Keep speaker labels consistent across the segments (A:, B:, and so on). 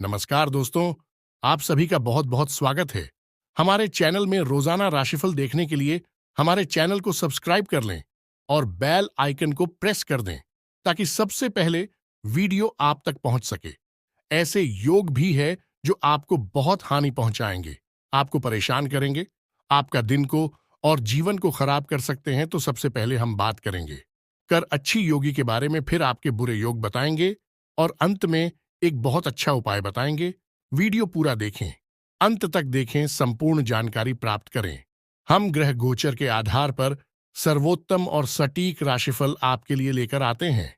A: नमस्कार दोस्तों, आप सभी का बहुत बहुत स्वागत है। हमारे चैनल में रोजाना राशिफल देखने के लिए हमारे चैनल को सब्सक्राइब कर लें और बेल आइकन को प्रेस कर दें ताकि सबसे पहले वीडियो आप तक पहुंच सके। ऐसे योग भी है जो आपको बहुत हानि पहुंचाएंगे, आपको परेशान करेंगे, आपका दिन को और जीवन को खराब कर सकते हैं। तो सबसे पहले हम बात करेंगे कर अच्छी योगी के बारे में, फिर आपके बुरे योग बताएंगे और अंत में एक बहुत अच्छा उपाय बताएंगे। वीडियो पूरा देखें, अंत तक देखें, संपूर्ण जानकारी प्राप्त करें। हम ग्रह गोचर के आधार पर सर्वोत्तम और सटीक राशिफल आपके लिए लेकर आते हैं।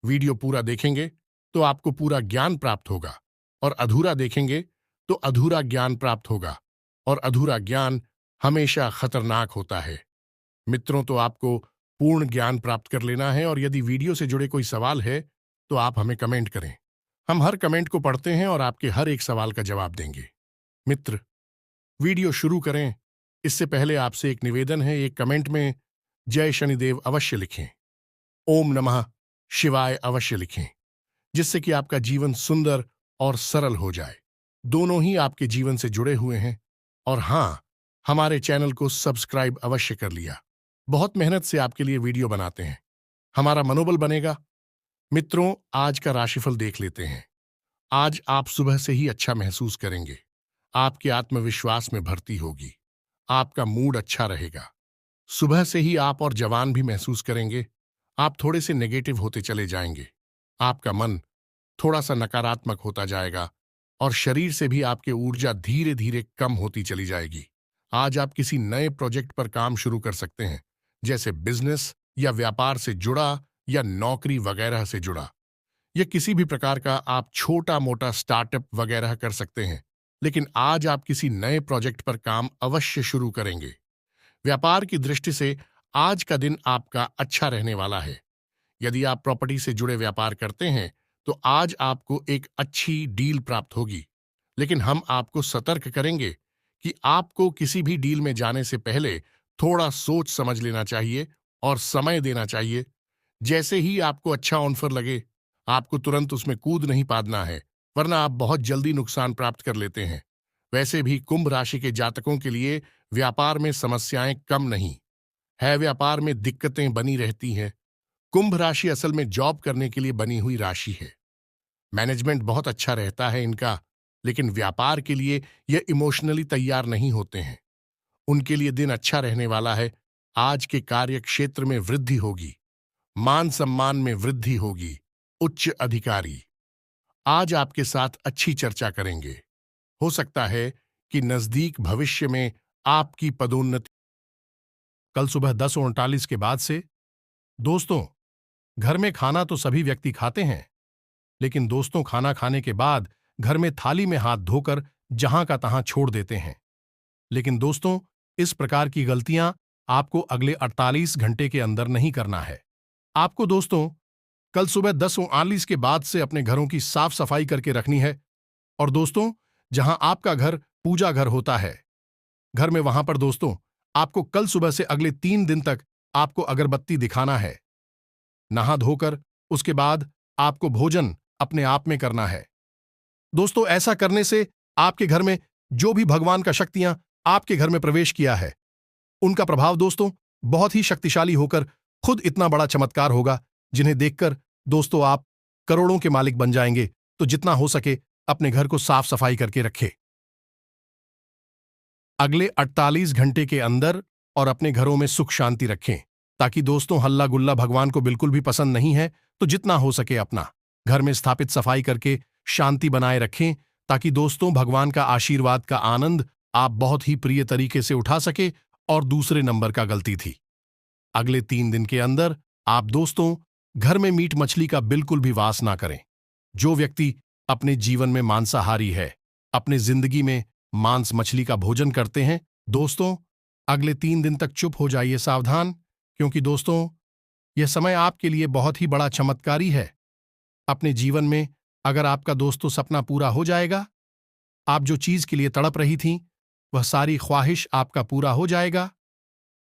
A: वीडियो पूरा देखेंगे तो आपको पूरा ज्ञान प्राप्त होगा और अधूरा देखेंगे तो अधूरा ज्ञान प्राप्त होगा, और अधूरा ज्ञान हमेशा खतरनाक होता है। मित्रों, तो आपको पूर्ण ज्ञान प्राप्त कर लेना है, और यदि वीडियो से जुड़े कोई सवाल है तो आप हमें कमेंट करें। हम हर कमेंट को पढ़ते हैं और आपके हर एक सवाल का जवाब देंगे। मित्र, वीडियो शुरू करें इससे पहले आपसे एक निवेदन है, एक कमेंट में जय शनिदेव अवश्य लिखें, ओम नमः शिवाय अवश्य लिखें, जिससे कि आपका जीवन सुंदर और सरल हो जाए। दोनों ही आपके जीवन से जुड़े हुए हैं। और हां, हमारे चैनल को सब्सक्राइब अवश्य कर लिया। बहुत मेहनत से आपके लिए वीडियो बनाते हैं, हमारा मनोबल बनेगा। मित्रों, आज का राशिफल देख लेते हैं। आज आप सुबह से ही अच्छा महसूस करेंगे, आपके आत्मविश्वास में भर्ती होगी, आपका मूड अच्छा रहेगा। सुबह से ही आप और जवान भी महसूस करेंगे। आप थोड़े से नेगेटिव होते चले जाएंगे, आपका मन थोड़ा सा नकारात्मक होता जाएगा और शरीर से भी आपकी ऊर्जा धीरे धीरे कम होती चली जाएगी। आज आप किसी नए प्रोजेक्ट पर काम शुरू कर सकते हैं, जैसे बिजनेस या व्यापार से जुड़ा या नौकरी वगैरह से जुड़ा। या किसी भी प्रकार का आप छोटा मोटा स्टार्टअप वगैरह कर सकते हैं, लेकिन आज आप किसी नए प्रोजेक्ट पर काम अवश्य शुरू करेंगे। व्यापार की दृष्टि से आज का दिन आपका अच्छा रहने वाला है। यदि आप प्रॉपर्टी से जुड़े व्यापार करते हैं तो आज आपको एक अच्छी डील प्राप्त होगी, लेकिन हम आपको सतर्क करेंगे कि आपको किसी भी डील में जाने से पहले थोड़ा सोच समझ लेना चाहिए और समय देना चाहिए। जैसे ही आपको अच्छा ऑफर लगे, आपको तुरंत उसमें कूद नहीं पादना है, वरना आप बहुत जल्दी नुकसान प्राप्त कर लेते हैं। वैसे भी कुंभ राशि के जातकों के लिए व्यापार में समस्याएं कम नहीं है, व्यापार में दिक्कतें बनी रहती हैं। कुंभ राशि असल में जॉब करने के लिए बनी हुई राशि है। मैनेजमेंट बहुत अच्छा रहता है इनका, लेकिन व्यापार के लिए यह इमोशनली तैयार नहीं होते हैं। उनके लिए दिन अच्छा रहने वाला है। आज के कार्य क्षेत्र में वृद्धि होगी, मान सम्मान में वृद्धि होगी। उच्च अधिकारी आज आपके साथ अच्छी चर्चा करेंगे। हो सकता है कि नजदीक भविष्य में आपकी पदोन्नति। कल सुबह 10:39 के बाद से दोस्तों, घर में खाना तो सभी व्यक्ति खाते हैं, लेकिन दोस्तों खाना खाने के बाद घर में थाली में हाथ धोकर जहां का तहां छोड़ देते हैं। लेकिन दोस्तों, इस प्रकार की गलतियां आपको अगले 48 घंटे के अंदर नहीं करना है। आपको दोस्तों कल सुबह 10:39 के बाद से अपने घरों की साफ सफाई करके रखनी है। और दोस्तों, जहां आपका घर पूजा घर होता है, घर में वहां पर दोस्तों आपको कल सुबह से अगले 3 दिन तक आपको अगरबत्ती दिखाना है। नहा धोकर उसके बाद आपको भोजन अपने आप में करना है। दोस्तों, ऐसा करने से आपके घर में जो भी भगवान का शक्तियां आपके घर में प्रवेश किया है, उनका प्रभाव दोस्तों बहुत ही शक्तिशाली होकर खुद इतना बड़ा चमत्कार होगा, जिन्हें देखकर दोस्तों आप करोड़ों के मालिक बन जाएंगे। तो जितना हो सके अपने घर को साफ सफाई करके रखें। अगले 48 घंटे के अंदर और अपने घरों में सुख शांति रखें, ताकि दोस्तों हल्ला गुल्ला भगवान को बिल्कुल भी पसंद नहीं है। तो जितना हो सके अपना घर में स्थापित सफाई करके शांति बनाए रखें, ताकि दोस्तों भगवान का आशीर्वाद का आनंद आप बहुत ही प्रिय तरीके से उठा सके। और दूसरे नंबर का गलती थी, अगले 3 दिन के अंदर आप दोस्तों घर में मीट मछली का बिल्कुल भी वास ना करें। जो व्यक्ति अपने जीवन में मांसाहारी है, अपने जिंदगी में मांस मछली का भोजन करते हैं, दोस्तों अगले 3 दिन तक चुप हो जाइए, सावधान, क्योंकि दोस्तों यह समय आपके लिए बहुत ही बड़ा चमत्कारी है। अपने जीवन में अगर आपका दोस्तों सपना पूरा हो जाएगा, आप जो चीज के लिए तड़प रही थीं, वह सारी ख्वाहिश आपका पूरा हो जाएगा,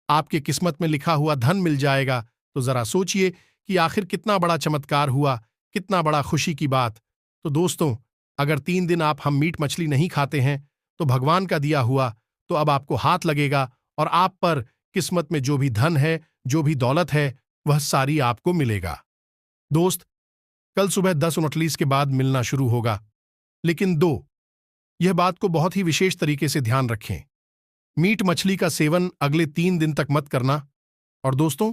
A: आपके किस्मत में लिखा हुआ धन मिल जाएगा। तो जरा सोचिए कि आखिर कितना बड़ा चमत्कार हुआ, कितना बड़ा खुशी की बात। तो दोस्तों अगर 3 दिन हम मीट मछली नहीं खाते हैं तो भगवान का दिया हुआ तो अब आपको हाथ लगेगा और आप पर किस्मत में जो भी धन है, जो भी दौलत है, वह सारी आपको मिलेगा। दोस्त, कल सुबह 10:39 के बाद मिलना शुरू होगा। लेकिन यह बात को बहुत ही विशेष तरीके से ध्यान रखें। मीट मछली का सेवन अगले 3 दिन तक मत करना। और दोस्तों,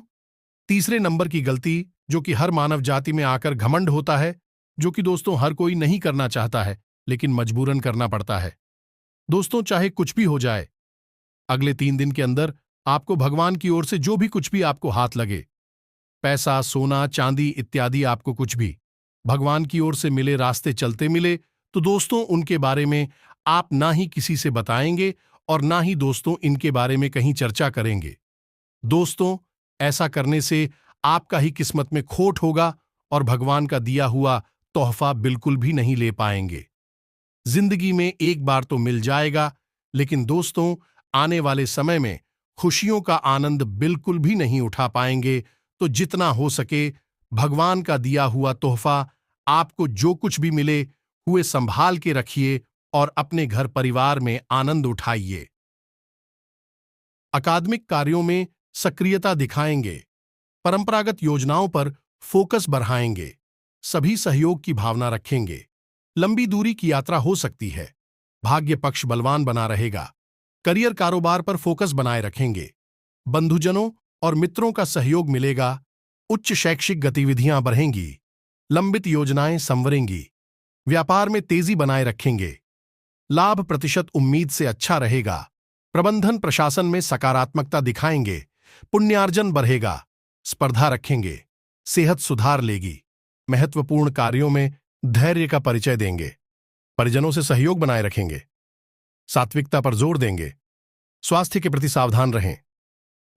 A: तीसरे नंबर की गलती जो कि हर मानव जाति में आकर घमंड होता है, जो कि दोस्तों हर कोई नहीं करना चाहता है लेकिन मजबूरन करना पड़ता है। दोस्तों, चाहे कुछ भी हो जाए, अगले 3 दिन के अंदर आपको भगवान की ओर से जो भी कुछ भी आपको हाथ लगे, पैसा, सोना, चांदी इत्यादि, आपको कुछ भी भगवान की ओर से मिले, रास्ते चलते मिले, तो दोस्तों उनके बारे में आप ना ही किसी से बताएंगे और ना ही दोस्तों इनके बारे में कहीं चर्चा करेंगे। दोस्तों, ऐसा करने से आपका ही किस्मत में खोट होगा और भगवान का दिया हुआ तोहफा बिल्कुल भी नहीं ले पाएंगे। जिंदगी में एक बार तो मिल जाएगा, लेकिन दोस्तों आने वाले समय में खुशियों का आनंद बिल्कुल भी नहीं उठा पाएंगे। तो जितना हो सके भगवान का दिया हुआ तोहफा आपको जो कुछ भी मिले हुए संभाल के रखिए और अपने घर परिवार में आनंद उठाइए। अकादमिक कार्यों में सक्रियता दिखाएंगे, परंपरागत योजनाओं पर फोकस बढ़ाएंगे, सभी सहयोग की भावना रखेंगे। लंबी दूरी की यात्रा हो सकती है, भाग्य पक्ष बलवान बना रहेगा। करियर कारोबार पर फोकस बनाए रखेंगे, बंधुजनों और मित्रों का सहयोग मिलेगा, उच्च शैक्षिक गतिविधियां बढ़ेंगी, लंबित योजनाएं संवरेंगी, व्यापार में तेजी बनाए रखेंगे, लाभ प्रतिशत उम्मीद से अच्छा रहेगा, प्रबंधन प्रशासन में सकारात्मकता दिखाएंगे, पुण्यार्जन बढ़ेगा, स्पर्धा रखेंगे, सेहत सुधार लेगी, महत्वपूर्ण कार्यों में धैर्य का परिचय देंगे, परिजनों से सहयोग बनाए रखेंगे, सात्विकता पर जोर देंगे, स्वास्थ्य के प्रति सावधान रहें,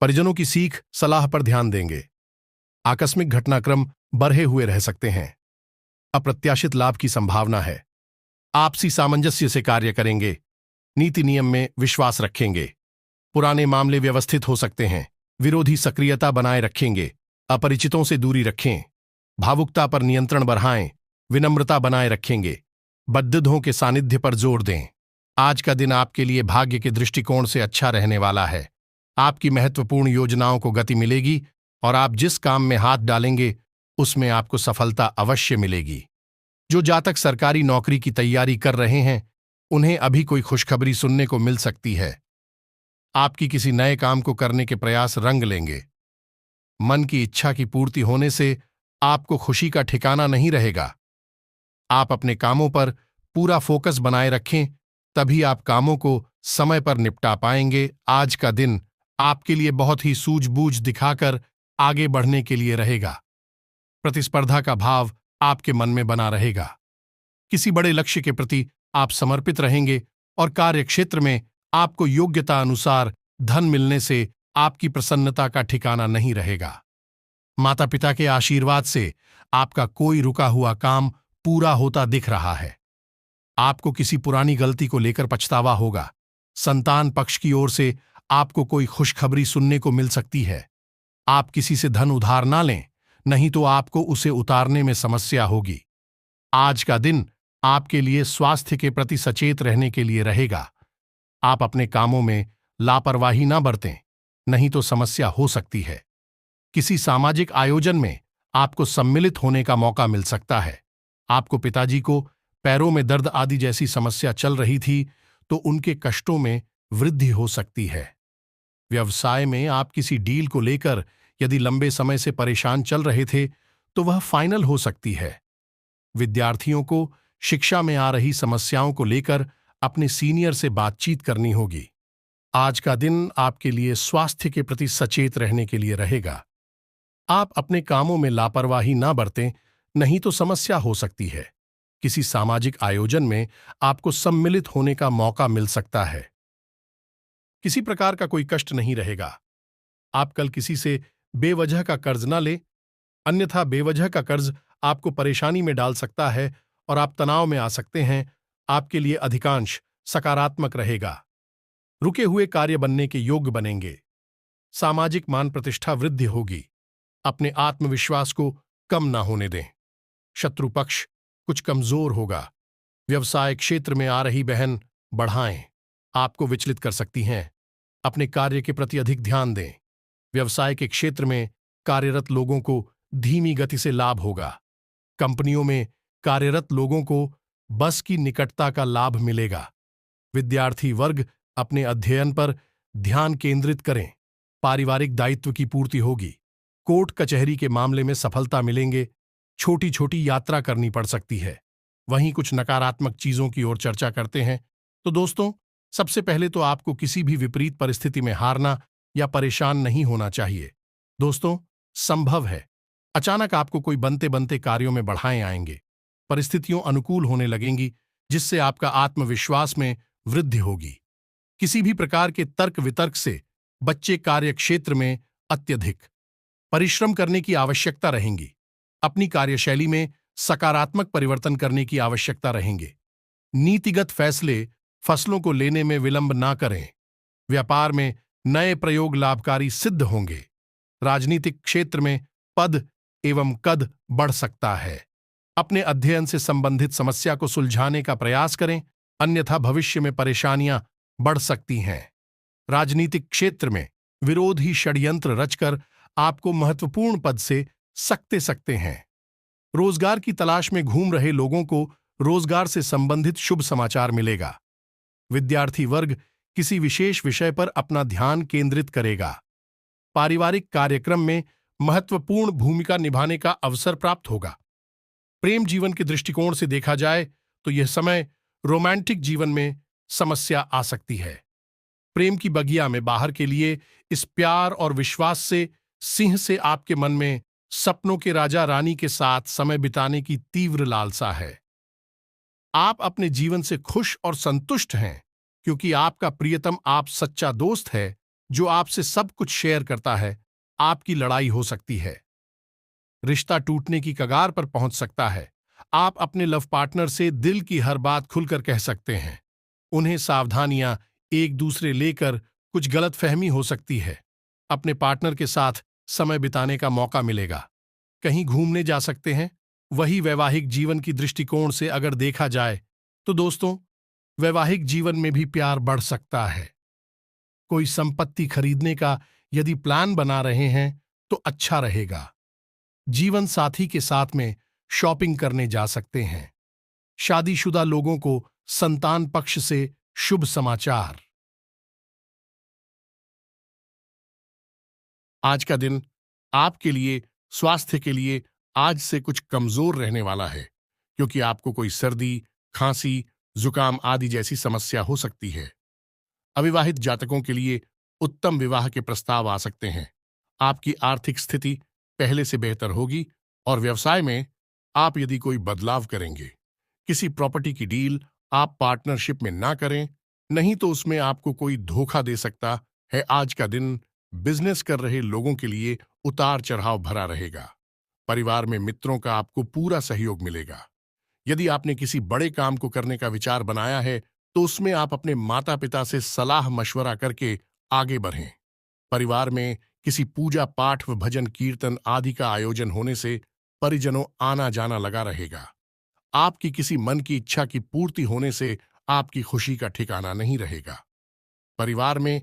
A: परिजनों की सीख सलाह पर ध्यान देंगे, आकस्मिक घटनाक्रम बढ़े हुए रह सकते हैं, अप्रत्याशित लाभ की संभावना है, आपसी सामंजस्य से कार्य करेंगे, नीति नियम में विश्वास रखेंगे, पुराने मामले व्यवस्थित हो सकते हैं, विरोधी सक्रियता बनाए रखेंगे, अपरिचितों से दूरी रखें, भावुकता पर नियंत्रण बढ़ाएं, विनम्रता बनाए रखेंगे, बद्धिदों के सानिध्य पर जोर दें। आज का दिन आपके लिए भाग्य के दृष्टिकोण से अच्छा रहने वाला है। आपकी महत्वपूर्ण योजनाओं को गति मिलेगी और आप जिस काम में हाथ डालेंगे उसमें आपको सफलता अवश्य मिलेगी। जो जातक सरकारी नौकरी की तैयारी कर रहे हैं उन्हें अभी कोई खुशखबरी सुनने को मिल सकती है। आपकी किसी नए काम को करने के प्रयास रंग लेंगे। मन की इच्छा की पूर्ति होने से आपको खुशी का ठिकाना नहीं रहेगा। आप अपने कामों पर पूरा फोकस बनाए रखें, तभी आप कामों को समय पर निपटा पाएंगे। आज का दिन आपके लिए बहुत ही सूझबूझ दिखाकर आगे बढ़ने के लिए रहेगा। प्रतिस्पर्धा का भाव आपके मन में बना रहेगा। किसी बड़े लक्ष्य के प्रति आप समर्पित रहेंगे और कार्यक्षेत्र में आपको योग्यता अनुसार धन मिलने से आपकी प्रसन्नता का ठिकाना नहीं रहेगा। माता पिता के आशीर्वाद से आपका कोई रुका हुआ काम पूरा होता दिख रहा है। आपको किसी पुरानी गलती को लेकर पछतावा होगा। संतान पक्ष की ओर से आपको कोई खुशखबरी सुनने को मिल सकती है। आप किसी से धन उधार ना लें, नहीं तो आपको उसे उतारने में समस्या होगी। आज का दिन आपके लिए स्वास्थ्य के प्रति सचेत रहने के लिए रहेगा। आप अपने कामों में लापरवाही ना बरतें, नहीं तो समस्या हो सकती है। किसी सामाजिक आयोजन में आपको सम्मिलित होने का मौका मिल सकता है। आपको पिताजी को पैरों में दर्द आदि जैसी समस्या चल रही थी तो उनके कष्टों में वृद्धि हो सकती है। व्यवसाय में आप किसी डील को लेकर यदि लंबे समय से परेशान चल रहे थे तो वह फाइनल हो सकती है। विद्यार्थियों को शिक्षा में आ रही समस्याओं को लेकर अपने सीनियर से बातचीत करनी होगी। आज का दिन आपके लिए स्वास्थ्य के प्रति सचेत रहने के लिए रहेगा। आप अपने कामों में लापरवाही ना बरतें, नहीं तो समस्या हो सकती है। किसी सामाजिक आयोजन में आपको सम्मिलित होने का मौका मिल सकता है। किसी प्रकार का कोई कष्ट नहीं रहेगा। आप कल किसी से बेवजह का कर्ज ना लें, अन्यथा बेवजह का कर्ज आपको परेशानी में डाल सकता है और आप तनाव में आ सकते हैं। आपके लिए अधिकांश सकारात्मक रहेगा। रुके हुए कार्य बनने के योग्य बनेंगे। सामाजिक मान प्रतिष्ठा वृद्धि होगी। अपने आत्मविश्वास को कम ना होने दें। शत्रु पक्ष कुछ कमजोर होगा। व्यवसाय क्षेत्र में आ रही बहन बढ़ाएं आपको विचलित कर सकती हैं। अपने कार्य के प्रति अधिक ध्यान दें। व्यवसाय के क्षेत्र में कार्यरत लोगों को धीमी गति से लाभ होगा। कंपनियों में कार्यरत लोगों को बस की निकटता का लाभ मिलेगा। विद्यार्थी वर्ग अपने अध्ययन पर ध्यान केंद्रित करें। पारिवारिक दायित्व की पूर्ति होगी। कोर्ट कचहरी के मामले में सफलता मिलेंगे। छोटी छोटी यात्रा करनी पड़ सकती है। वहीं कुछ नकारात्मक चीजों की ओर चर्चा करते हैं। तो दोस्तों, सबसे पहले तो आपको किसी भी विपरीत परिस्थिति में हारना या परेशान नहीं होना चाहिए। दोस्तों, संभव है अचानक आपको कोई बनते बनते कार्यों में बढ़ाएं आएंगे। परिस्थितियों अनुकूल होने लगेंगी, जिससे आपका आत्मविश्वास में वृद्धि होगी। किसी भी प्रकार के तर्क वितर्क से बच्चे कार्य क्षेत्र में अत्यधिक परिश्रम करने की आवश्यकता रहेंगी। अपनी कार्यशैली में सकारात्मक परिवर्तन करने की आवश्यकता रहेंगे। नीतिगत फैसले फसलों को लेने में विलंब ना करें। व्यापार में नए प्रयोग लाभकारी सिद्ध होंगे। राजनीतिक क्षेत्र में पद एवं कद बढ़ सकता है। अपने अध्ययन से संबंधित समस्या को सुलझाने का प्रयास करें, अन्यथा भविष्य में परेशानियां बढ़ सकती हैं। राजनीतिक क्षेत्र में विरोधी षड्यंत्र रचकर आपको महत्वपूर्ण पद से सकते सकते हैं। रोजगार की तलाश में घूम रहे लोगों को रोजगार से संबंधित शुभ समाचार मिलेगा। विद्यार्थी वर्ग किसी विशेष विषय पर अपना ध्यान केंद्रित करेगा। पारिवारिक कार्यक्रम में महत्वपूर्ण भूमिका निभाने का अवसर प्राप्त होगा। प्रेम जीवन के दृष्टिकोण से देखा जाए तो यह समय रोमांटिक जीवन में समस्या आ सकती है। प्रेम की बगिया में बाहर के लिए इस प्यार और विश्वास से सिंह से आपके मन में सपनों के राजा रानी के साथ समय बिताने की तीव्र लालसा है। आप अपने जीवन से खुश और संतुष्ट हैं, क्योंकि आपका प्रियतम आप सच्चा दोस्त है जो आपसे सब कुछ शेयर करता है। आपकी लड़ाई हो सकती है। रिश्ता टूटने की कगार पर पहुंच सकता है। आप अपने लव पार्टनर से दिल की हर बात खुलकर कह सकते हैं। उन्हें सावधानियां एक दूसरे लेकर कुछ गलतफहमी हो सकती है। अपने पार्टनर के साथ समय बिताने का मौका मिलेगा। कहीं घूमने जा सकते हैं। वही वैवाहिक जीवन की दृष्टिकोण से अगर देखा जाए तो दोस्तों, वैवाहिक जीवन में भी प्यार बढ़ सकता है। कोई संपत्ति खरीदने का यदि प्लान बना रहे हैं तो अच्छा रहेगा। जीवन साथी के साथ में शॉपिंग करने जा सकते हैं। शादीशुदा लोगों को संतान पक्ष से शुभ समाचार। आज का दिन आपके लिए स्वास्थ्य के लिए आज से कुछ कमजोर रहने वाला है, क्योंकि आपको कोई सर्दी, खांसी, जुकाम आदि जैसी समस्या हो सकती है। अविवाहित जातकों के लिए उत्तम विवाह के प्रस्ताव आ सकते हैं। आपकी आर्थिक स्थिति पहले से बेहतर होगी और व्यवसाय में आप यदि कोई बदलाव करेंगे। किसी प्रॉपर्टी की डील आप पार्टनरशिप में ना करें, नहीं तो उसमें आपको कोई धोखा दे सकता है। आज का दिन बिजनेस कर रहे लोगों के लिए उतार चढ़ाव भरा रहेगा। परिवार में मित्रों का आपको पूरा सहयोग मिलेगा। यदि आपने किसी बड़े काम को करने का विचार बनाया है तो उसमें आप अपने माता पिता से सलाह मशवरा करके आगे बढ़ें। परिवार में किसी पूजा पाठ व भजन कीर्तन आदि का आयोजन होने से परिजनों आना जाना लगा रहेगा। आपकी किसी मन की इच्छा की पूर्ति होने से आपकी खुशी का ठिकाना नहीं रहेगा। परिवार में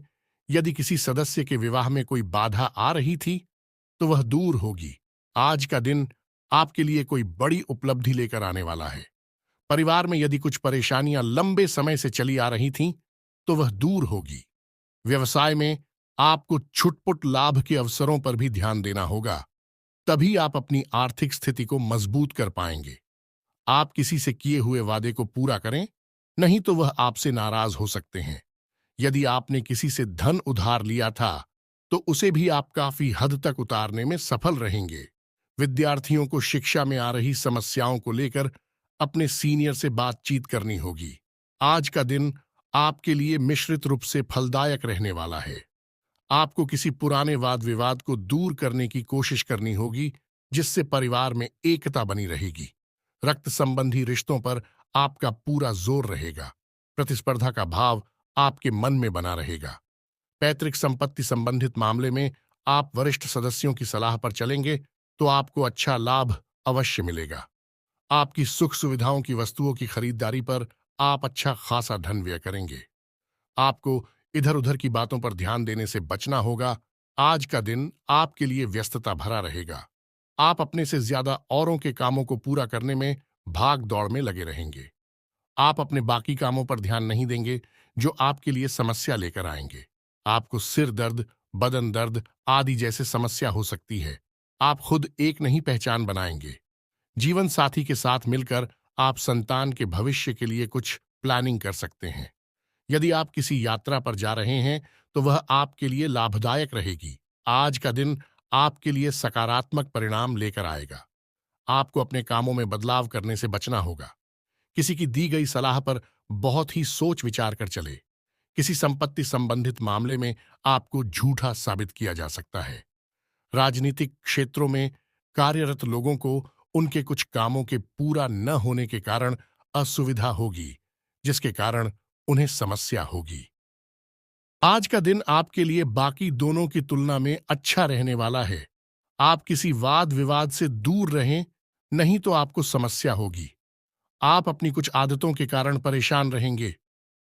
A: यदि किसी सदस्य के विवाह में कोई बाधा आ रही थी तो वह दूर होगी। आज का दिन आपके लिए कोई बड़ी उपलब्धि लेकर आने वाला है। परिवार में यदि कुछ परेशानियां लंबे समय से चली आ रही थीं तो वह दूर होगी। व्यवसाय में आपको छुटपुट लाभ के अवसरों पर भी ध्यान देना होगा, तभी आप अपनी आर्थिक स्थिति को मजबूत कर पाएंगे। आप किसी से किए हुए वादे को पूरा करें, नहीं तो वह आपसे नाराज हो सकते हैं। यदि आपने किसी से धन उधार लिया था तो उसे भी आप काफी हद तक उतारने में सफल रहेंगे। विद्यार्थियों को शिक्षा में आ रही समस्याओं को लेकर अपने सीनियर से बातचीत करनी होगी। आज का दिन आपके लिए मिश्रित रूप से फलदायक रहने वाला है। आपको किसी पुराने वाद विवाद को दूर करने की कोशिश करनी होगी, जिससे परिवार में एकता बनी रहेगी। रक्त संबंधी रिश्तों पर आपका पूरा जोर रहेगा। प्रतिस्पर्धा का भाव आपके मन में बना रहेगा। पैतृक संपत्ति संबंधित मामले में आप वरिष्ठ सदस्यों की सलाह पर चलेंगे तो आपको अच्छा लाभ अवश्य मिलेगा। आपकी सुख सुविधाओं की वस्तुओं की खरीदारी पर आप अच्छा खासा धन व्यय करेंगे। आपको इधर उधर की बातों पर ध्यान देने से बचना होगा। आज का दिन आपके लिए व्यस्तता भरा रहेगा। आप अपने से ज्यादा औरों के कामों को पूरा करने में भाग दौड़ में लगे रहेंगे। आप अपने बाकी कामों पर ध्यान नहीं देंगे जो आपके लिए समस्या लेकर आएंगे। आपको सिर दर्द, बदन दर्द आदि जैसे समस्या हो सकती है। आप खुद एक नहीं पहचान बनाएंगे। जीवन साथी के साथ मिलकर आप संतान के भविष्य के लिए कुछ प्लानिंग कर सकते हैं। यदि आप किसी यात्रा पर जा रहे हैं तो वह आपके लिए लाभदायक रहेगी। आज का दिन आपके लिए सकारात्मक परिणाम लेकर आएगा। आपको अपने कामों में बदलाव करने से बचना होगा। किसी की दी गई सलाह पर बहुत ही सोच विचार कर चले। किसी संपत्ति संबंधित मामले में आपको झूठा साबित किया जा सकता है। राजनीतिक क्षेत्रों में कार्यरत लोगों को उनके कुछ कामों के पूरा न होने के कारण असुविधा होगी, जिसके कारण उन्हें समस्या होगी। आज का दिन आपके लिए बाकी दोनों की तुलना में अच्छा रहने वाला है। आप किसी वाद विवाद से दूर रहें, नहीं तो आपको समस्या होगी। आप अपनी कुछ आदतों के कारण परेशान रहेंगे।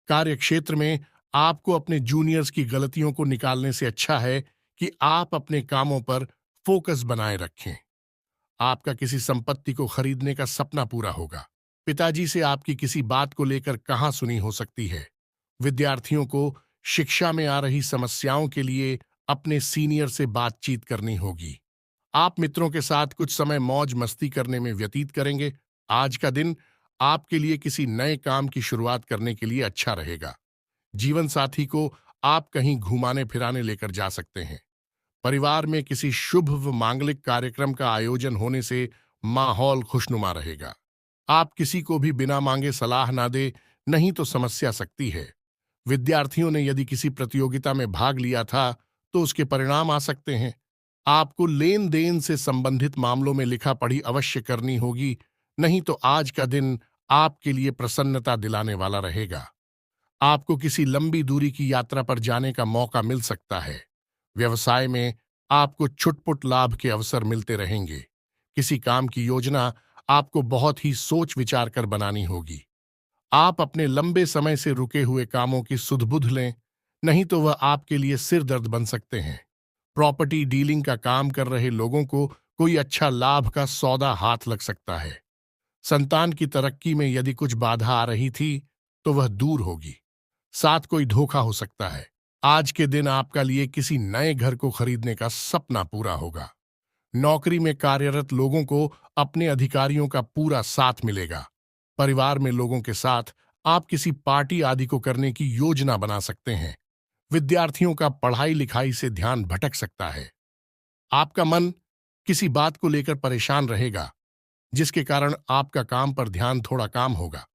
A: कार्यक्षेत्र में आपको अपने जूनियर्स की गलतियों को निकालने से अच्छा है कि आप अपने कामों पर फोकस बनाए रखें। आपका किसी संपत्ति को खरीदने का सपना पूरा होगा। पिताजी से आपकी किसी बात को लेकर कहाँ सुनी हो सकती है। विद्यार्थियों को शिक्षा में आ रही समस्याओं के लिए अपने सीनियर से बातचीत करनी होगी। आप मित्रों के साथ कुछ समय मौज मस्ती करने में व्यतीत करेंगे। आज का दिन आपके लिए किसी नए काम की शुरुआत करने के लिए अच्छा रहेगा। जीवन साथी को आप कहीं घुमाने फिराने लेकर जा सकते हैं। परिवार में किसी शुभ व मांगलिक कार्यक्रम का आयोजन होने से माहौल खुशनुमा रहेगा। आप किसी को भी बिना मांगे सलाह ना दे, नहीं तो समस्या सकती है। विद्यार्थियों ने यदि किसी प्रतियोगिता में भाग लिया था तो उसके परिणाम आ सकते हैं। आपको लेन देन से संबंधित मामलों में लिखा पढ़ी अवश्य करनी होगी, नहीं तो आज का दिन आपके लिए प्रसन्नता दिलाने वाला रहेगा। आपको किसी लंबी दूरी की यात्रा पर जाने का मौका मिल सकता है। व्यवसाय में आपको छुटपुट लाभ के अवसर मिलते रहेंगे। किसी काम की योजना आपको बहुत ही सोच विचार कर बनानी होगी। आप अपने लंबे समय से रुके हुए कामों की सुध-बुध लें, नहीं तो वह आपके लिए सिर दर्द बन सकते हैं। प्रॉपर्टी डीलिंग का काम कर रहे लोगों को कोई अच्छा लाभ का सौदा हाथ लग सकता है। संतान की तरक्की में यदि कुछ बाधा आ रही थी तो वह दूर होगी। साथ कोई धोखा हो सकता है। आज के दिन आपका लिए किसी नए घर को खरीदने का सपना पूरा होगा। नौकरी में कार्यरत लोगों को अपने अधिकारियों का पूरा साथ मिलेगा। परिवार में लोगों के साथ आप किसी पार्टी आदि को करने की योजना बना सकते हैं। विद्यार्थियों का पढ़ाई लिखाई से ध्यान भटक सकता है। आपका मन किसी बात को लेकर परेशान रहेगा, जिसके कारण आपका काम पर ध्यान थोड़ा काम होगा।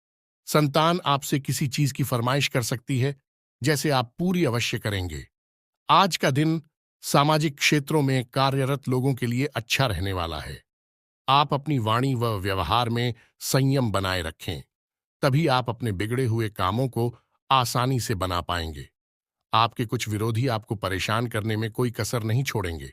A: संतान आपसे किसी चीज की फरमाइश कर सकती है, जैसे आप पूरी अवश्य करेंगे। आज का दिन सामाजिक क्षेत्रों में कार्यरत लोगों के लिए अच्छा रहने वाला है। आप अपनी वाणी व व्यवहार में संयम बनाए रखें, तभी आप अपने बिगड़े हुए कामों को आसानी से बना पाएंगे। आपके कुछ विरोधी आपको परेशान करने में कोई कसर नहीं छोड़ेंगे।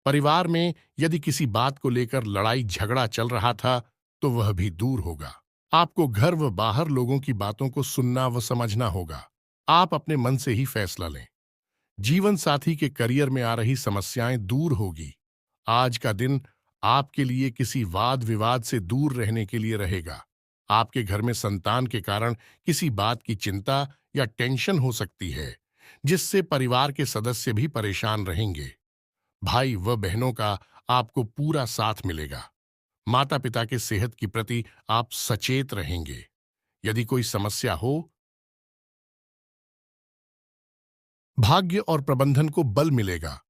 A: परिवार में यदि किसी बात को लेकर लड़ाई झगड़ा चल रहा था तो वह भी दूर होगा। आपको घर व बाहर लोगों की बातों को सुनना व समझना होगा। आप अपने मन से ही फैसला लें। जीवन साथी के करियर में आ रही समस्याएं दूर होगी। आज का दिन आपके लिए किसी वाद विवाद से दूर रहने के लिए रहेगा। आपके घर में संतान के कारण किसी बात की चिंता या टेंशन हो सकती है, जिससे परिवार के सदस्य भी परेशान रहेंगे। भाई व बहनों का आपको पूरा साथ मिलेगा। माता पिता के सेहत की प्रति आप सचेत रहेंगे। यदि कोई समस्या हो, भाग्य और प्रबंधन को बल मिलेगा।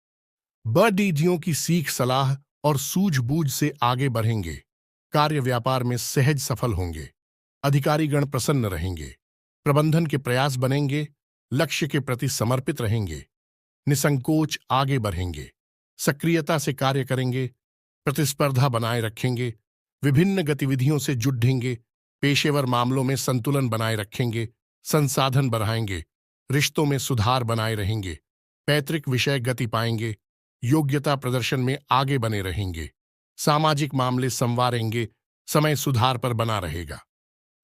A: बड़ीजियों की सीख सलाह और सूझबूझ से आगे बढ़ेंगे। कार्य व्यापार में सहज सफल होंगे। अधिकारीगण प्रसन्न रहेंगे। प्रबंधन के प्रयास बनेंगे। लक्ष्य के प्रति समर्पित रहेंगे। निसंकोच आगे बढ़ेंगे। सक्रियता से कार्य करेंगे। प्रतिस्पर्धा बनाए रखेंगे। विभिन्न गतिविधियों से जुटेंगे। पेशेवर मामलों में संतुलन बनाए रखेंगे। संसाधन बढ़ाएंगे। रिश्तों में सुधार बनाए रहेंगे। पैतृक विषय गति पाएंगे। योग्यता प्रदर्शन में आगे बने रहेंगे। सामाजिक मामले संवारेंगे। समय सुधार पर बना रहेगा।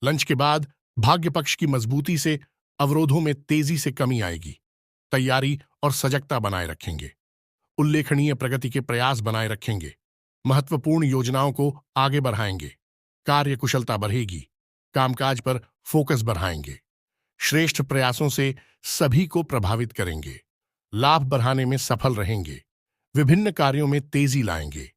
A: लंच के बाद भाग्य पक्ष की मजबूती से अवरोधों में तेजी से कमी आएगी। तैयारी और सजगता बनाए रखेंगे। उल्लेखनीय प्रगति के प्रयास बनाए रखेंगे। महत्वपूर्ण योजनाओं को आगे बढ़ाएंगे। कार्य कुशलता बढ़ेगी। कामकाज पर फोकस बढ़ाएंगे। श्रेष्ठ प्रयासों से सभी को प्रभावित करेंगे। लाभ बढ़ाने में सफल रहेंगे। विभिन्न कार्यों में तेजी लाएंगे।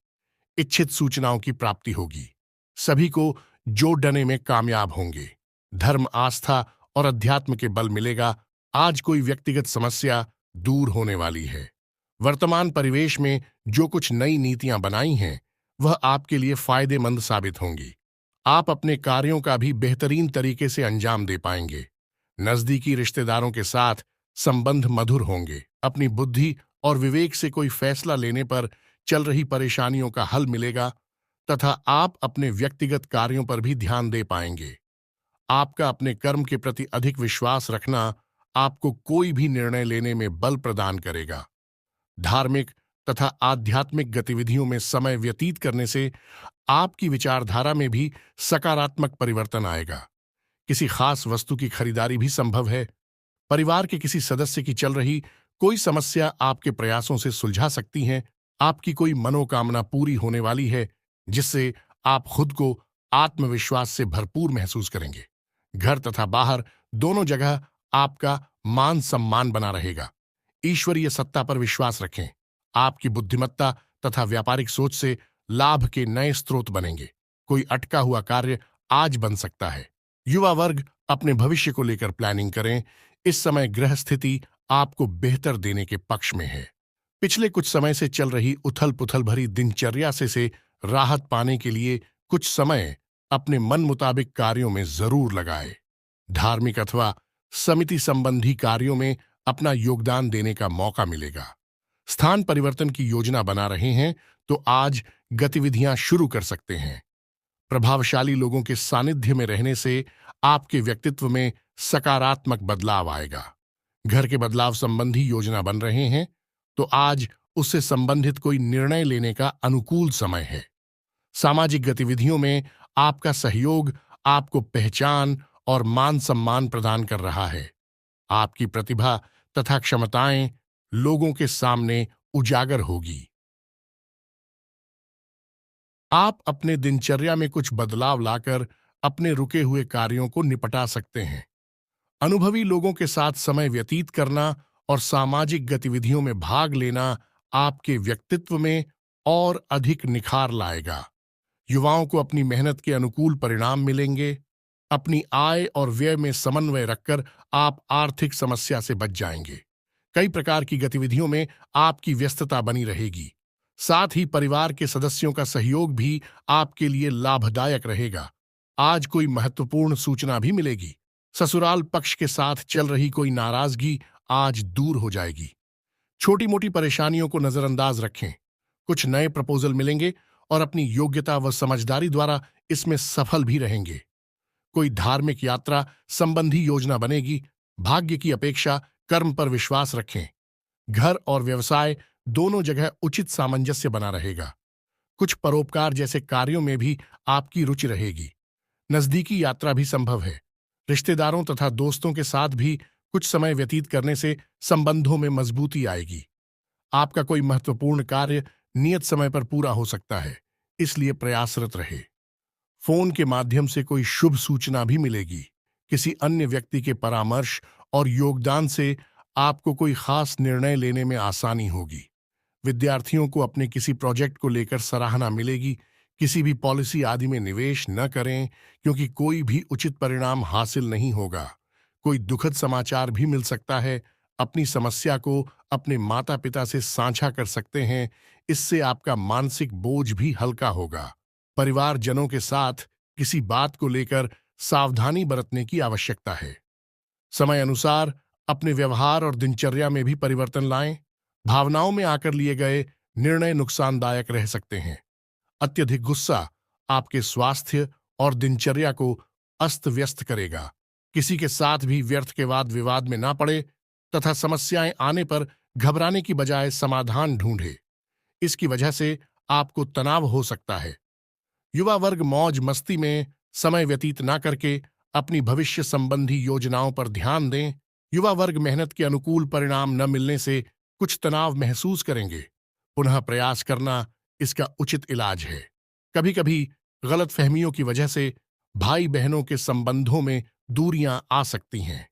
A: इच्छित सूचनाओं की प्राप्ति होगी। सभी को जोड़ने में कामयाब होंगे। धर्म, आस्था और अध्यात्म के बल मिलेगा। आज कोई व्यक्तिगत समस्या दूर होने वाली है। वर्तमान परिवेश में जो कुछ नई नीतियां बनाई हैं वह आपके लिए फायदेमंद साबित होंगी। आप अपने कार्यों का भी बेहतरीन तरीके से अंजाम दे पाएंगे। नजदीकी रिश्तेदारों के साथ संबंध मधुर होंगे। अपनी बुद्धि और विवेक से कोई फैसला लेने पर चल रही परेशानियों का हल मिलेगा तथा आप अपने व्यक्तिगत कार्यों पर भी ध्यान दे पाएंगे। आपका अपने कर्म के प्रति अधिक विश्वास रखना आपको कोई भी निर्णय लेने में बल प्रदान करेगा। धार्मिक तथा आध्यात्मिक गतिविधियों में समय व्यतीत करने से आपकी विचारधारा में भी सकारात्मक परिवर्तन आएगा। किसी खास वस्तु की खरीदारी भी संभव है। परिवार के किसी सदस्य की चल रही कोई समस्या आपके प्रयासों से सुलझा सकती है। आपकी कोई मनोकामना पूरी होने वाली है जिससे आप खुद को आत्मविश्वास से भरपूर महसूस करेंगे। घर तथा बाहर दोनों जगह आपका मान सम्मान बना रहेगा। ईश्वरीय सत्ता पर विश्वास रखें। आपकी बुद्धिमत्ता तथा व्यापारिक सोच से लाभ के नए स्रोत बनेंगे। कोई अटका हुआ कार्य आज बन सकता है। युवा वर्ग अपने भविष्य को लेकर प्लानिंग करें। इस समय ग्रह स्थिति आपको बेहतर देने के पक्ष में है। पिछले कुछ समय से चल रही उथल पुथल भरी दिनचर्या से राहत पाने के लिए कुछ समय अपने मन मुताबिक कार्यों में जरूर लगाए। धार्मिक अथवा समिति संबंधी कार्यों में अपना योगदान देने का मौका मिलेगा। स्थान परिवर्तन की योजना बना रहे हैं तो आज गतिविधियां शुरू कर सकते हैं। प्रभावशाली लोगों के सानिध्य में रहने से आपके व्यक्तित्व में सकारात्मक बदलाव आएगा। घर के बदलाव संबंधी योजना बन रहे हैं तो आज उससे संबंधित कोई निर्णय लेने का अनुकूल समय है। सामाजिक गतिविधियों में आपका सहयोग आपको पहचान और मान सम्मान प्रदान कर रहा है। आपकी प्रतिभा तथा क्षमताएं लोगों के सामने उजागर होगी। आप अपने दिनचर्या में कुछ बदलाव लाकर अपने रुके हुए कार्यों को निपटा सकते हैं। अनुभवी लोगों के साथ समय व्यतीत करना और सामाजिक गतिविधियों में भाग लेना आपके व्यक्तित्व में और अधिक निखार लाएगा। युवाओं को अपनी मेहनत के अनुकूल परिणाम मिलेंगे। अपनी आय और व्यय में समन्वय रखकर आप आर्थिक समस्या से बच जाएंगे। कई प्रकार की गतिविधियों में आपकी व्यस्तता बनी रहेगी। साथ ही परिवार के सदस्यों का सहयोग भी आपके लिए लाभदायक रहेगा। आज कोई महत्वपूर्ण सूचना भी मिलेगी। ससुराल पक्ष के साथ चल रही कोई नाराजगी आज दूर हो जाएगी। छोटी मोटी परेशानियों को नजरअंदाज रखें। कुछ नए प्रपोजल मिलेंगे और अपनी योग्यता व समझदारी द्वारा इसमें सफल भी रहेंगे। कोई धार्मिक यात्रा संबंधी योजना बनेगी। भाग्य की अपेक्षा कर्म पर विश्वास रखें। घर और व्यवसाय दोनों जगह उचित सामंजस्य बना रहेगा। कुछ परोपकार जैसे कार्यों में भी आपकी रुचि रहेगी। नजदीकी यात्रा भी संभव है। रिश्तेदारों तथा दोस्तों के साथ भी कुछ समय व्यतीत करने से संबंधों में मजबूती आएगी। आपका कोई महत्वपूर्ण कार्य नियत समय पर पूरा हो सकता है, इसलिए प्रयासरत रहे। फोन के माध्यम से कोई शुभ सूचना भी मिलेगी। किसी अन्य व्यक्ति के परामर्श और योगदान से आपको कोई खास निर्णय लेने में आसानी होगी। विद्यार्थियों को अपने किसी प्रोजेक्ट को लेकर सराहना मिलेगी। किसी भी पॉलिसी आदि में निवेश न करें क्योंकि कोई भी उचित परिणाम हासिल नहीं होगा। कोई दुखद समाचार भी मिल सकता है। अपनी समस्या को अपने माता पिता से साझा कर सकते हैं। इससे आपका मानसिक बोझ भी हल्का होगा। परिवारजनों के साथ किसी बात को लेकर सावधानी बरतने की आवश्यकता है। समय अनुसार अपने व्यवहार और दिनचर्या में भी परिवर्तन लाएं। भावनाओं में आकर लिए गए निर्णय नुकसानदायक रह सकते हैं। अत्यधिक गुस्सा आपके स्वास्थ्य और दिनचर्या को अस्त व्यस्त करेगा। किसी के साथ भी व्यर्थ के वाद विवाद में ना पड़े तथा समस्याएं आने पर घबराने की बजाय समाधान ढूंढे। इसकी वजह से आपको तनाव हो सकता है। युवा वर्ग मौज मस्ती में समय व्यतीत ना करके अपनी भविष्य संबंधी योजनाओं पर ध्यान दें। युवा वर्ग मेहनत के अनुकूल परिणाम न मिलने से कुछ तनाव महसूस करेंगे। पुनः प्रयास करना इसका उचित इलाज है। कभी कभी गलतफहमियों की वजह से भाई बहनों के संबंधों में दूरियां आ सकती हैं।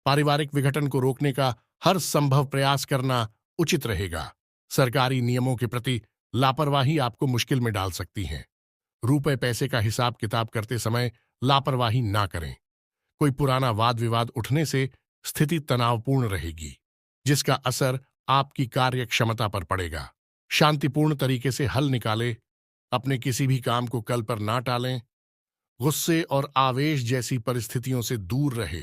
A: पारिवारिक विघटन को रोकने का हर संभव प्रयास करना उचित रहेगा। सरकारी नियमों के प्रति लापरवाही आपको मुश्किल में डाल सकती है। रुपए पैसे का हिसाब किताब करते समय लापरवाही ना करें। कोई पुराना वाद विवाद उठने से स्थिति तनावपूर्ण रहेगी, जिसका असर आपकी कार्य क्षमता पर पड़ेगा। शांतिपूर्ण तरीके से हल निकालें। अपने किसी भी काम को कल पर ना टालें। गुस्से और आवेश जैसी परिस्थितियों से दूर रहे।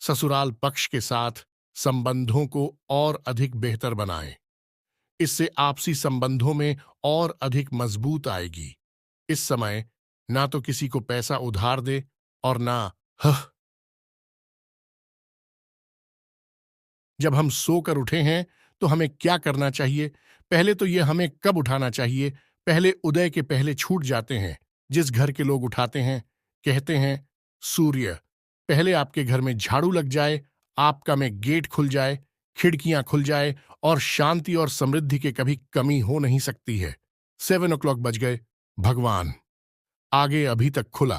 A: ससुराल पक्ष के साथ संबंधों को और अधिक बेहतर बनाएं। इससे आपसी संबंधों में और अधिक मजबूत आएगी। इस समय ना तो किसी को पैसा उधार दे और ना हह। जब हम सोकर उठे हैं तो हमें क्या करना चाहिए? पहले तो ये हमें कब उठाना चाहिए? पहले उदय के पहले छूट जाते हैं। जिस घर के लोग उठाते हैं, कहते हैं सूर्य पहले आपके घर में झाड़ू लग जाए, आपका में गेट खुल जाए, खिड़कियां खुल जाए और शांति और समृद्धि के कभी कमी हो नहीं सकती है। 7 o'clock बज गए। भगवान आगे अभी तक खुला।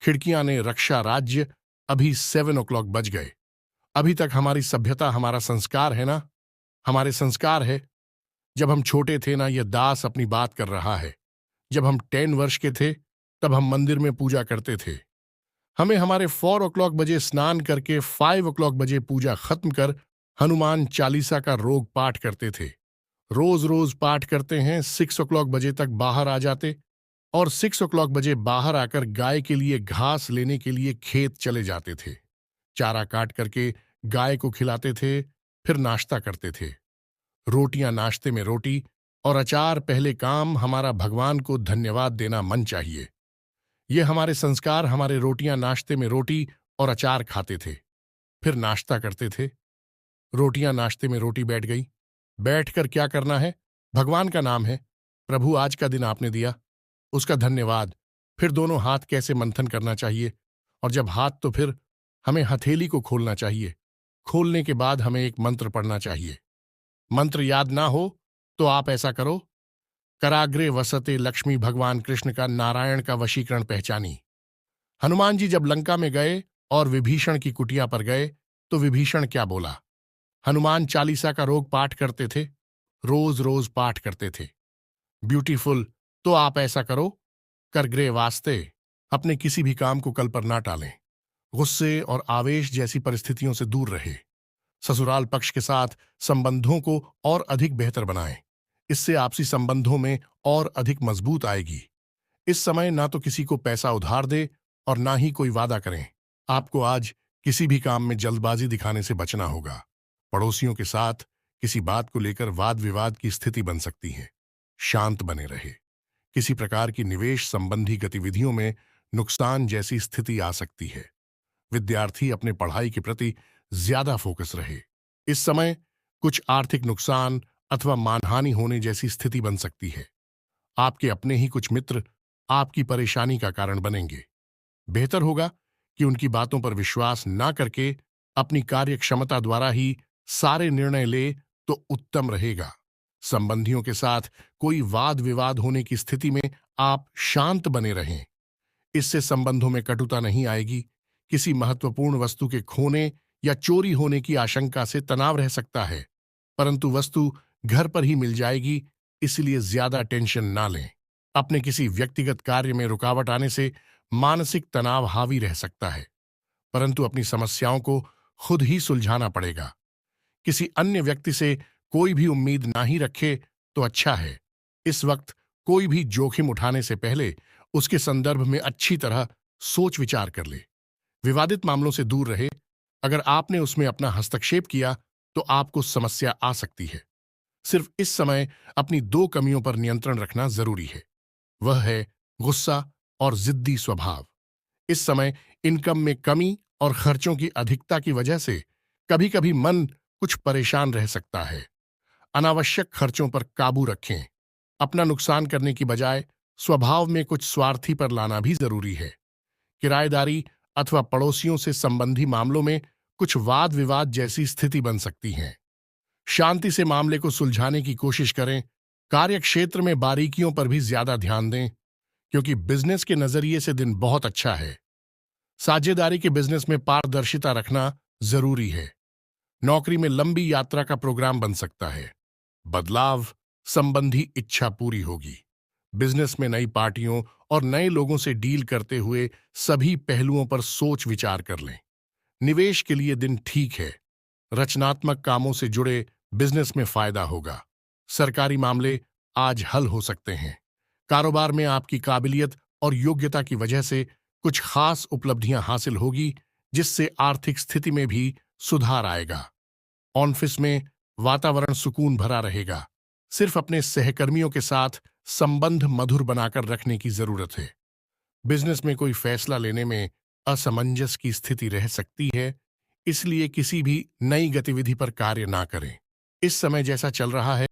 A: खिड़कियां ने रक्षा राज्य। अभी 7 o'clock बज गए। अभी तक हमारी सभ्यता हमारा संस्कार है ना? हमारे संस्कार है। जब हम छोटे थे ना, यह दास अपनी बात कर रहा है। जब हम 10 वर्ष के थे तब हम मंदिर में पूजा करते थे। हमें हमारे 4 o'clock बजे स्नान करके 5 o'clock बजे पूजा खत्म कर हनुमान चालीसा का रोग पाठ करते थे। रोज रोज पाठ करते हैं। 6 o'clock बजे तक बाहर आ जाते और 6 o'clock बजे बाहर आकर गाय के लिए घास लेने के लिए खेत चले जाते थे। चारा काट करके गाय को खिलाते थे, फिर नाश्ता करते थे। रोटियां नाश्ते में रोटी और अचार पहले काम। हमारा भगवान को धन्यवाद देना मन चाहिए। ये हमारे संस्कार। हमारे रोटियां नाश्ते में रोटी और अचार खाते थे, फिर नाश्ता करते थे। रोटियां नाश्ते में रोटी बैठ गई। बैठकर क्या करना है? भगवान का नाम है। प्रभु आज का दिन आपने दिया, उसका धन्यवाद। फिर दोनों हाथ कैसे मंथन करना चाहिए, और जब हाथ तो फिर हमें हथेली को खोलना चाहिए। खोलने के बाद हमें एक मंत्र पढ़ना चाहिए। मंत्र याद ना हो तो आप ऐसा करो। कराग्रे वसते लक्ष्मी। भगवान कृष्ण का नारायण का वशीकरण पहचानी। हनुमान जी जब लंका में गए और विभीषण की कुटिया पर गए तो विभीषण क्या बोला? हनुमान चालीसा का रोग पाठ करते थे, रोज रोज पाठ करते थे। ब्यूटीफुल। तो आप ऐसा करो। करग्रे वास्ते अपने किसी भी काम को कल पर ना टालें। गुस्से और आवेश जैसी परिस्थितियों से दूर रहे। ससुराल पक्ष के साथ संबंधों को और अधिक बेहतर बनाएं। इससे आपसी संबंधों में और अधिक मजबूत आएगी। इस समय ना तो किसी को पैसा उधार दे और ना ही कोई वादा करें। आपको आज किसी भी काम में जल्दबाजी दिखाने से बचना होगा। पड़ोसियों के साथ किसी बात को लेकर वाद विवाद की स्थिति बन सकती है। शांत बने रहे। किसी प्रकार की निवेश संबंधी गतिविधियों में नुकसान जैसी स्थिति आ सकती है। विद्यार्थी अपने पढ़ाई के प्रति ज्यादा फोकस रहे। इस समय कुछ आर्थिक नुकसान अथवा मानहानि होने जैसी स्थिति बन सकती है। आपके अपने ही कुछ मित्र आपकी परेशानी का कारण बनेंगे। बेहतर होगा कि उनकी बातों पर विश्वास ना करके अपनी कार्य क्षमता द्वारा ही सारे निर्णय ले तो उत्तम रहेगा। संबंधियों के साथ कोई वाद विवाद होने की स्थिति में आप शांत बने रहें। इससे संबंधों में कटुता नहीं आएगी। किसी महत्वपूर्ण वस्तु के खोने या चोरी होने की आशंका से तनाव रह सकता है, परंतु वस्तु घर पर ही मिल जाएगी, इसलिए ज्यादा टेंशन ना लें। अपने किसी व्यक्तिगत कार्य में रुकावट आने से मानसिक तनाव हावी रह सकता है, परंतु अपनी समस्याओं को खुद ही सुलझाना पड़ेगा। किसी अन्य व्यक्ति से कोई भी उम्मीद ना ही रखे तो अच्छा है। इस वक्त कोई भी जोखिम उठाने से पहले उसके संदर्भ में अच्छी तरह सोच विचार कर ले। विवादित मामलों से दूर रहे। अगर आपने उसमें अपना हस्तक्षेप किया तो आपको समस्या आ सकती है। सिर्फ इस समय अपनी 2 कमियों पर नियंत्रण रखना जरूरी है। वह है गुस्सा और जिद्दी स्वभाव। इस समय इनकम में कमी और खर्चों की अधिकता की वजह से कभी कभी मन कुछ परेशान रह सकता है। अनावश्यक खर्चों पर काबू रखें। अपना नुकसान करने की बजाय स्वभाव में कुछ स्वार्थी पर लाना भी जरूरी है। किराएदारी अथवा पड़ोसियों से संबंधी मामलों में कुछ वाद विवाद जैसी स्थिति बन सकती है। शांति से मामले को सुलझाने की कोशिश करें। कार्य क्षेत्र में बारीकियों पर भी ज्यादा ध्यान दें, क्योंकि बिजनेस के नजरिए से दिन बहुत अच्छा है। साझेदारी के बिजनेस में पारदर्शिता रखना जरूरी है। नौकरी में लंबी यात्रा का प्रोग्राम बन सकता है। बदलाव संबंधी इच्छा पूरी होगी। बिजनेस में नई पार्टियों और नए लोगों से डील करते हुए सभी पहलुओं पर सोच विचार कर लें। निवेश के लिए दिन ठीक है। रचनात्मक कामों से जुड़े बिजनेस में फायदा होगा। सरकारी मामले आज हल हो सकते हैं। कारोबार में आपकी काबिलियत और योग्यता की वजह से कुछ खास उपलब्धियां हासिल होगी, जिससे आर्थिक स्थिति में भी सुधार आएगा। ऑफिस में वातावरण सुकून भरा रहेगा। सिर्फ अपने सहकर्मियों के साथ संबंध मधुर बनाकर रखने की जरूरत है। बिजनेस में कोई फैसला लेने में असमंजस की स्थिति रह सकती है, इसलिए किसी भी नई गतिविधि पर कार्य ना करें। इस समय जैसा चल रहा है